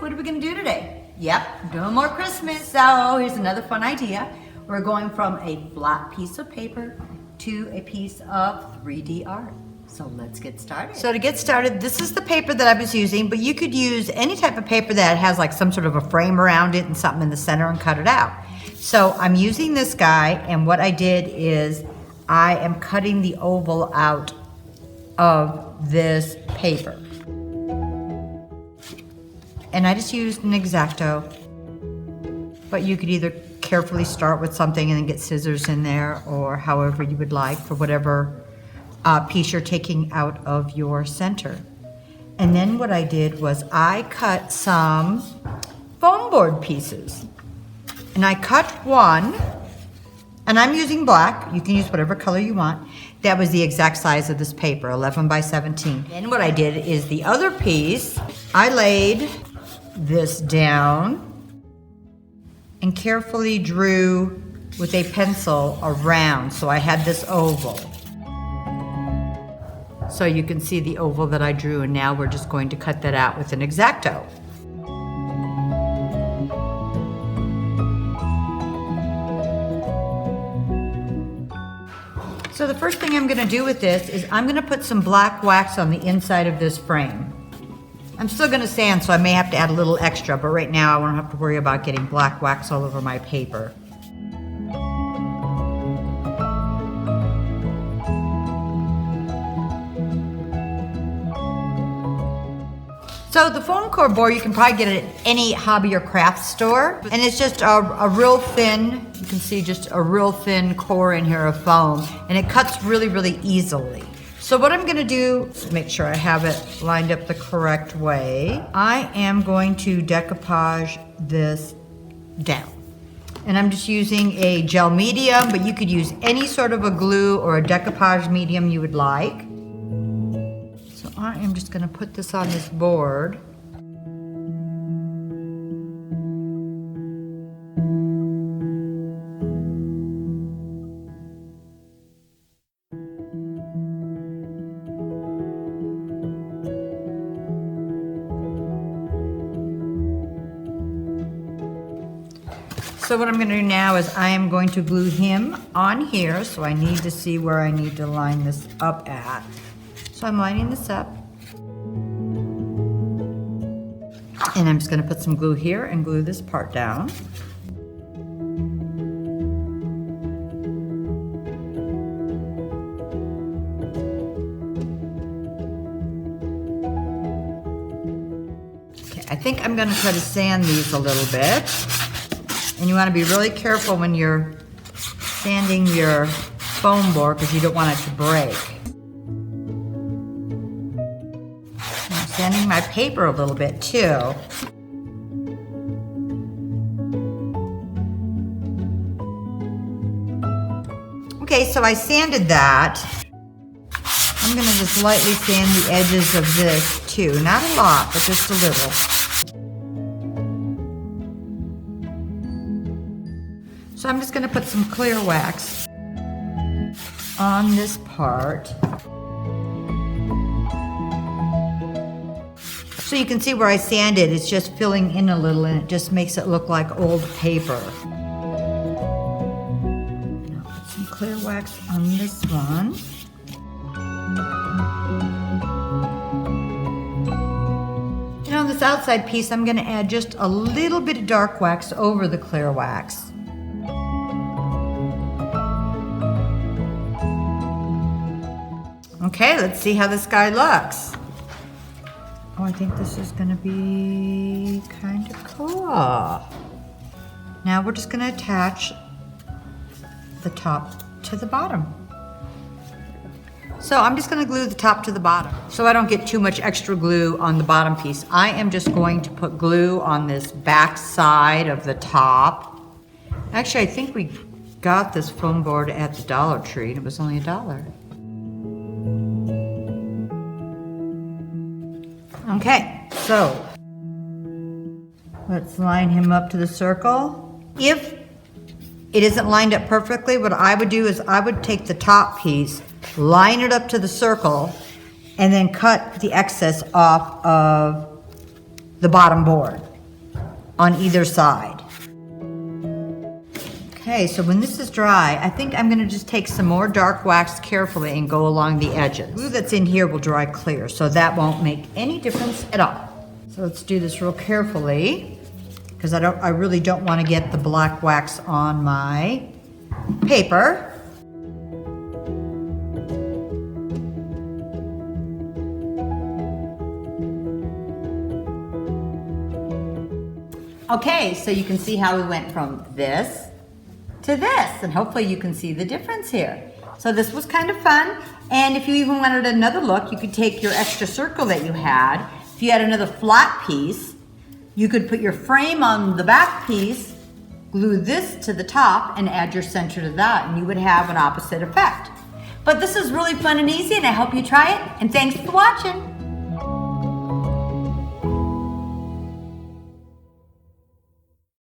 what are we gonna do today? Yep, doing more Christmas. So here's another fun idea. We're going from a flat piece of paper to a piece of 3D art. So let's get started. So to get started, this is the paper that I was using, but you could use any type of paper that has like some sort of a frame around it and something in the center and cut it out. So I'm using this guy, and what I did is I am cutting the oval out of this paper. And I just used an X-Acto, but you could either carefully start with something and then get scissors in there, or however you would like for whatever piece you're taking out of your center. And then what I did was I cut some foam board pieces. And I cut one, and I'm using black. You can use whatever color you want. That was the exact size of this paper, 11 by 17. And what I did is the other piece, I laid this down and carefully drew with a pencil around. So I had this oval. So you can see the oval that I drew, and now we're just going to cut that out with an X-Acto. So the first thing I'm gonna do with this is I'm gonna put some black wax on the inside of this frame. I'm still gonna sand, so I may have to add a little extra, but right now I won't have to worry about getting black wax all over my paper. So the foam core board you can probably get it at any hobby or craft store, and it's just a real thin, you can see just a real thin core in here of foam, and it cuts really, really easily. So what I'm gonna do, make sure I have it lined up the correct way, I am going to decoupage this down. And I'm just using a gel medium, but you could use any sort of a glue or a decoupage medium you would like. So I am just gonna put this on this board. So what I'm going to do now is I am going to glue him on here, so I need to see where I need to line this up at. So I'm lining this up. And I'm just going to put some glue here and glue this part down. Okay, I think I'm going to try to sand these a little bit. And you want to be really careful when you're sanding your foam board because you don't want it to break. I'm sanding my paper a little bit too. Okay, so I sanded that. I'm going to just lightly sand the edges of this too. Not a lot, but just a little. So I'm just going to put some clear wax on this part. So you can see where I sanded, it's just filling in a little and it just makes it look like old paper. Now put some clear wax on this one. And on this outside piece, I'm going to add just a little bit of dark wax over the clear wax. Okay, let's see how this guy looks. Oh, I think this is gonna be kind of cool. Now we're just gonna attach the top to the bottom. So I'm just gonna glue the top to the bottom so I don't get too much extra glue on the bottom piece. I am just going to put glue on this back side of the top. Actually, I think we got this foam board at the Dollar Tree and it was only $1. Okay, so let's line him up to the circle. If it isn't lined up perfectly, what I would do is I would take the top piece, line it up to the circle, and then cut the excess off of the bottom board. on either side. Okay, so when this is dry, I think I'm gonna just take some more dark wax carefully and go along the edges. Glue that's in here will dry clear, so that won't make any difference at all. So let's do this real carefully, because I really don't want to get the black wax on my paper. Okay, so you can see how we went from this to this, and hopefully you can see the difference here. So this was kind of fun, and if you even wanted another look, you could take your extra circle that you had. If you had another flat piece, you could put your frame on the back piece, glue this to the top, and add your center to that, and you would have an opposite effect. But this is really fun and easy, and I hope you try it, and thanks for watching.